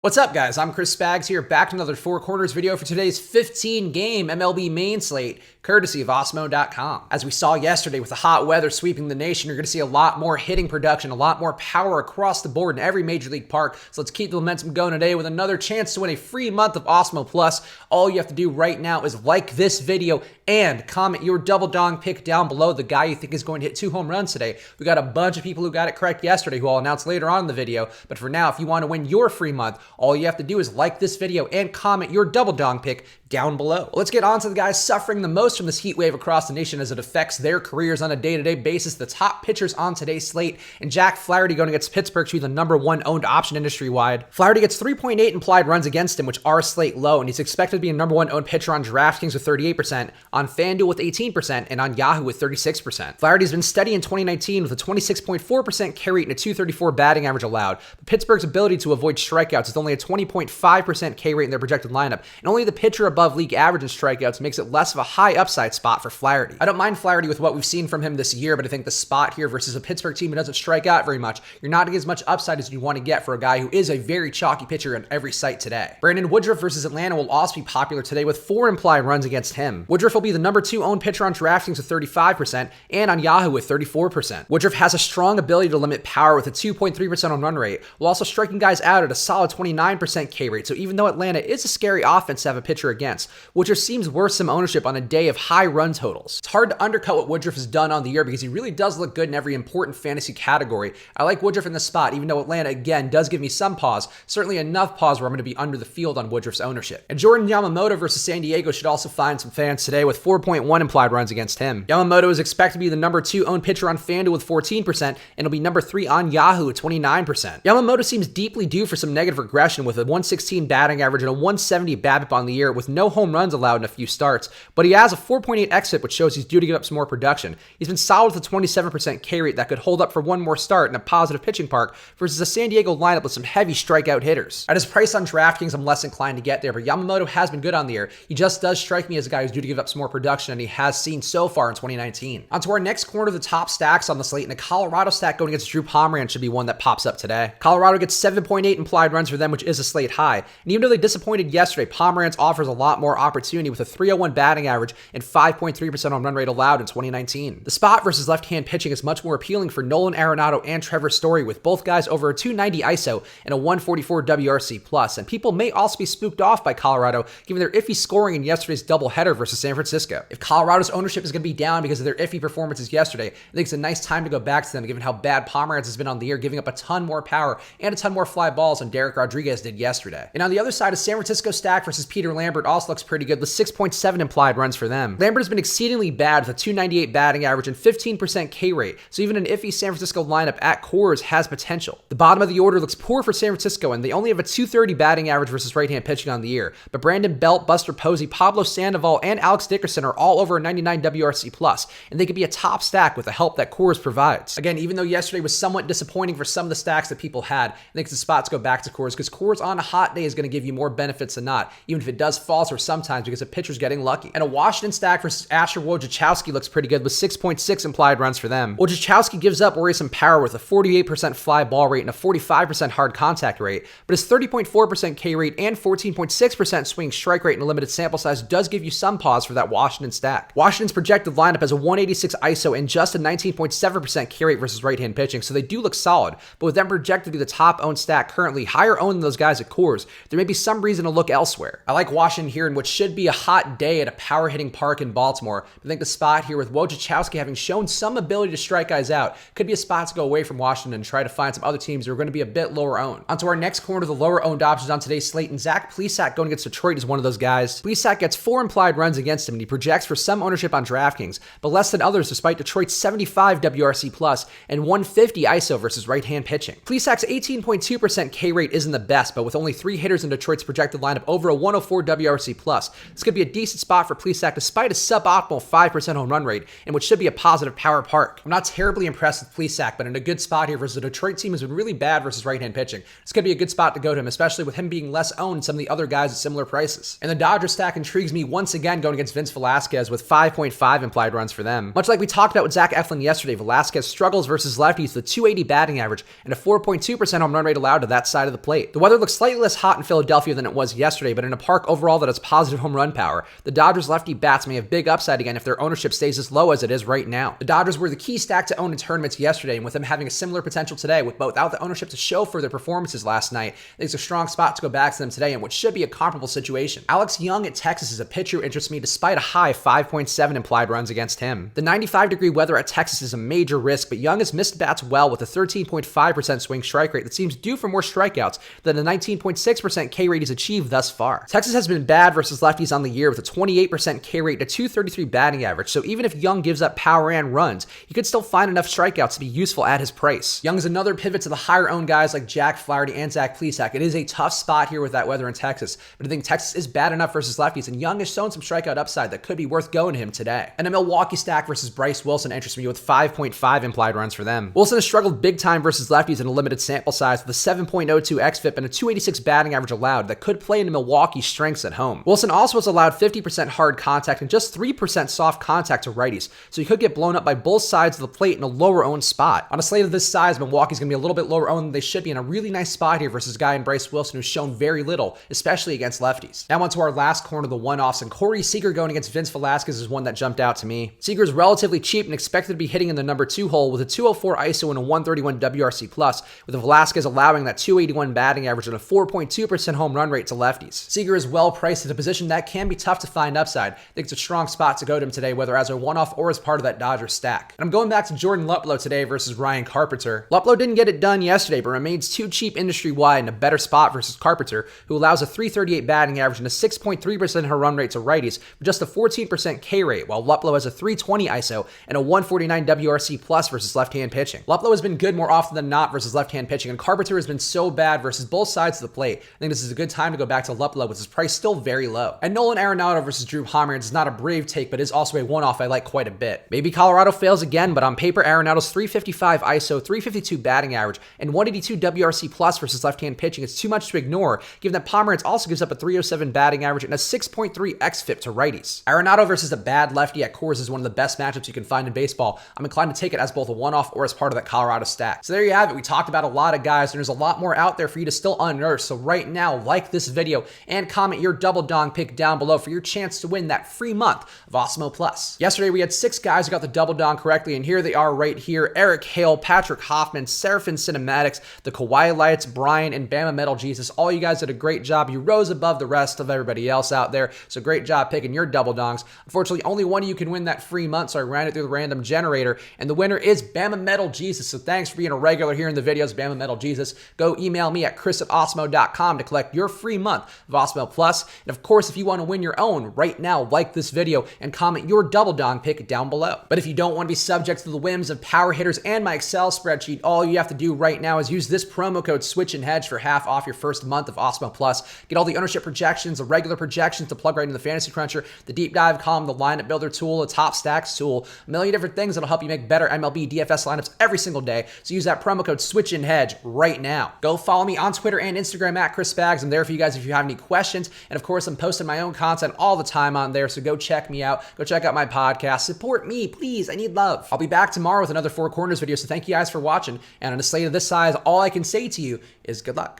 What's up, guys? I'm Chris Spags here, back to another Four Corners video for today's 15-game MLB main slate, courtesy of Osmo.com. As we saw yesterday with the hot weather sweeping the nation, you're going to see a lot more hitting production, a lot more power across the board in every major league park. So let's keep the momentum going today with another chance to win a free month of Osmo Plus. All you have to do right now is like this video and comment your double dong pick down below, the guy you think is going to hit 2 home runs today. We got a bunch of people who got it correct yesterday, who I'll announce later on in the video. But for now, if you want to win your free month, all you have to do is like this video and comment your double dong pick down below. Let's get on to the guys suffering the most from this heat wave across the nation as it affects their careers on a day-to-day basis. The top pitchers on today's slate, and Jack Flaherty going against Pittsburgh to be the #1 owned option industry-wide. Flaherty gets 3.8 implied runs against him, which are slate low, and he's expected to be a #1 owned pitcher on DraftKings with 38%, on FanDuel with 18%, and on Yahoo with 36%. Flaherty's been steady in 2019 with a 26.4% K rate and a .234 batting average allowed, but Pittsburgh's ability to avoid strikeouts is only a 20.5% K rate in their projected lineup, and only the pitcher above league average in strikeouts makes it less of a high upside spot for Flaherty. I don't mind Flaherty with what we've seen from him this year, but I think the spot here versus a Pittsburgh team who doesn't strike out very much, you're not getting as much upside as you want to get for a guy who is a very chalky pitcher on every site today. Brandon Woodruff versus Atlanta will also be popular today with 4 implied runs against him. Woodruff will be the #2 owned pitcher on DraftKings with 35% and on Yahoo with 34%. Woodruff has a strong ability to limit power with a 2.3% on run rate, while also striking guys out at a solid 29% K rate. So even though Atlanta is a scary offense to have a pitcher against, Woodruff seems worth some ownership on a day of high run totals. It's hard to undercut what Woodruff has done on the year because he really does look good in every important fantasy category. I like Woodruff in the spot, even though Atlanta, again, does give me some pause, certainly enough pause where I'm going to be under the field on Woodruff's ownership. And Jordan Yamamoto versus San Diego should also find some fans today with 4.1 implied runs against him. Yamamoto is expected to be the #2 owned pitcher on FanDuel with 14%, and will be #3 on Yahoo at 29%. Yamamoto seems deeply due for some negative regression with a 116 batting average and a 170 BABIP on the year with no home runs allowed in a few starts, but he has a 4.8 exit, which shows he's due to give up some more production. He's been solid with a 27% K rate that could hold up for one more start in a positive pitching park versus a San Diego lineup with some heavy strikeout hitters. At his price on DraftKings, I'm less inclined to get there, but Yamamoto has been good on the year. He just does strike me as a guy who's due to give up some more production, and he has seen so far in 2019. On to our next corner of the top stacks on the slate, and a Colorado stack going against Drew Pomeranz should be one that pops up today. Colorado gets 7.8 implied runs for them, which is a slate high, and even though they disappointed yesterday, Pomeranz offers a lot more opportunity with a 301 batting average and 5.3% on run rate allowed in 2019. The spot versus left-hand pitching is much more appealing for Nolan Arenado and Trevor Story, with both guys over a 290 ISO and a 144 WRC+, and people may also be spooked off by Colorado given their iffy scoring in yesterday's doubleheader versus San Francisco. If Colorado's ownership is going to be down because of their iffy performances yesterday, I think it's a nice time to go back to them given how bad Pomeranz has been on the year, giving up a ton more power and a ton more fly balls than Derek Rodriguez did yesterday. And on the other side, a San Francisco stack versus Peter Lambert also looks pretty good with 6.7 implied runs for them. Lambert has been exceedingly bad with a 298 batting average and 15% K rate, so even an iffy San Francisco lineup at Coors has potential. The bottom of the order looks poor for San Francisco, and they only have a 230 batting average versus right-hand pitching on the year, but Brandon Belt, Buster Posey, Pablo Sandoval, and Alex Dickerson are all over a 99 WRC+, and they could be a top stack with the help that Coors provides. Again, even though yesterday was somewhat disappointing for some of the stacks that people had, I think it's the spot to go back to Coors, because Coors on a hot day is going to give you more benefits than not, even if it does falter sometimes because a pitcher's getting lucky. And a Washington stack versus Asher Wojciechowski looks pretty good with 6.6 implied runs for them. Wojciechowski gives up worrisome power with a 48% fly ball rate and a 45% hard contact rate, but his 30.4% K rate and 14.6% swing strike rate in a limited sample size does give you some pause for that Washington stack. Washington's projected lineup has a 186 ISO and just a 19.7% K rate versus right-hand pitching, so they do look solid, but with them projected to be the top owned stack currently, higher owned than those guys at Coors, there may be some reason to look elsewhere. I like Washington here in what should be a hot day at a power hitting park in Baltimore. I think the spot here with Wojciechowski having shown some ability to strike guys out could be a spot to go away from Washington and try to find some other teams who are going to be a bit lower owned. Onto our next corner, the lower owned options on today's slate, and Zach Plesac going against Detroit is one of those guys. Plesac gets 4 implied runs against him, and he projects for some ownership on DraftKings, but less than others despite Detroit's 75 WRC+ and 150 ISO versus right-hand pitching. Plesac's 18.2% K rate isn't the best, but with only 3 hitters in Detroit's projected lineup over a 104 WRC+, this could be a decent spot for Plesac despite a suboptimal 5% home run rate in what should be a positive power park. I'm not terribly impressed with Plesac, but in a good spot here versus the Detroit team has been really bad versus right-hand pitching. This could be a good spot to go to him, especially with him being less owned than some of the other guys at similar prices. And the Dodgers stack intrigues me once again going against Vince Velasquez with 5.5 implied runs for them. Much like we talked about with Zach Eflin yesterday, Velasquez struggles versus lefties with a 280 batting average and a 4.2% home run rate allowed to that side of the plate. The The weather looks slightly less hot in Philadelphia than it was yesterday, but in a park overall that has positive home run power, the Dodgers lefty bats may have big upside again if their ownership stays as low as it is right now. The Dodgers were the key stack to own in tournaments yesterday, and with them having a similar potential today, without the ownership to show for their performances last night, I think it's a strong spot to go back to them today in what should be a comparable situation. Alex Young at Texas is a pitcher who interests me despite a high 5.7 implied runs against him. The 95-degree weather at Texas is a major risk, but Young has missed bats well with a 13.5% swing strike rate that seems due for more strikeouts than the 19.6% K rate he's achieved thus far. Texas has been bad versus lefties on the year with a 28% K rate and a 233 batting average, so even if Young gives up power and runs, he could still find enough strikeouts to be useful at his price. Young is another pivot to the higher-owned guys like Jack Flaherty and Zach Plesac. It is a tough spot here with that weather in Texas, but I think Texas is bad enough versus lefties, and Young has shown some strikeout upside that could be worth going to him today. And a Milwaukee stack versus Bryce Wilson interests me with 5.5 implied runs for them. Wilson has struggled big time versus lefties in a limited sample size with a 7.02 xFIP and a 286 batting average allowed that could play into Milwaukee's strengths at home. Wilson also has allowed 50% hard contact and just 3% soft contact to righties, so he could get blown up by both sides of the plate in a lower owned spot. On a slate of this size, Milwaukee's going to be a little bit lower owned than they should be, in a really nice spot here versus a guy in Bryce Wilson who's shown very little, especially against lefties. Now on to our last corner, the one-offs, and Corey Seager going against Vince Velasquez is one that jumped out to me. Seager is relatively cheap and expected to be hitting in the number 2 hole with a 204 ISO and a 131 WRC+, with Velasquez allowing that 281 batting average and a 4.2% home run rate to lefties. Seager is well priced at a position that can be tough to find upside. I think it's a strong spot to go to him today, whether as a one-off or as part of that Dodgers stack. And I'm going back to Jordan Luplow today versus Ryan Carpenter. Luplow didn't get it done yesterday, but remains too cheap industry-wide in a better spot versus Carpenter, who allows a 338 batting average and a 6.3% home run rate to righties with just a 14% K rate, while Luplow has a 320 ISO and a 149 WRC+ versus left-hand pitching. Luplow has been good more often than not versus left-hand pitching, and Carpenter has been so bad versus both sides of the plate. I think this is a good time to go back to Luplow with his price still very low. And Nolan Arenado versus Drew Pomeranz is not a brave take, but is also a one-off I like quite a bit. Maybe Colorado fails again, but on paper, Arenado's 355 ISO, 352 batting average, and 182 WRC+ versus left-hand pitching is too much to ignore, given that Pomeranz also gives up a 307 batting average and a 6.3 xFIP to righties. Arenado versus a bad lefty at Coors is one of the best matchups you can find in baseball. I'm inclined to take it as both a one-off or as part of that Colorado stack. So there you have it. We talked about a lot of guys, and there's a lot more out there for you to still unearth. So right now, like this video and comment your double dong pick down below for your chance to win that free month of Osmo Plus. Yesterday, we had 6 guys who got the double dong correctly, and here they are right here. Eric Hale, Patrick Hoffman, Seraphin Cinematics, the Kawhi Lights, Brian, and Bama Metal Jesus. All you guys did a great job. You rose above the rest of everybody else out there, so great job picking your double dongs. Unfortunately, only one of you can win that free month, so I ran it through the random generator, and the winner is Bama Metal Jesus. So thanks for being a regular here in the videos, Bama Metal Jesus. Go email me at chris@osmo.com to collect your free month of Osmo Plus. And of course, if you want to win your own right now, like this video and comment your double dong pick down below. But if you don't want to be subject to the whims of power hitters and my Excel spreadsheet, all you have to do right now is use this promo code Switch and Hedge for half off your first month of Osmo Plus. Get all the ownership projections, the regular projections to plug right into the Fantasy Cruncher, the deep dive column, the lineup builder tool, the top stacks tool, a million different things that'll help you make better MLB DFS lineups every single day. So use that promo code Switch and Hedge right now. Go follow me on Twitter and Instagram at Chris Spags. I'm there for you guys if you have any questions. And of course, I'm posting my own content all the time on there. So go check me out. Go check out my podcast. Support me, please. I need love. I'll be back tomorrow with another Four Corners video. So thank you guys for watching. And on a slate of this size, all I can say to you is good luck.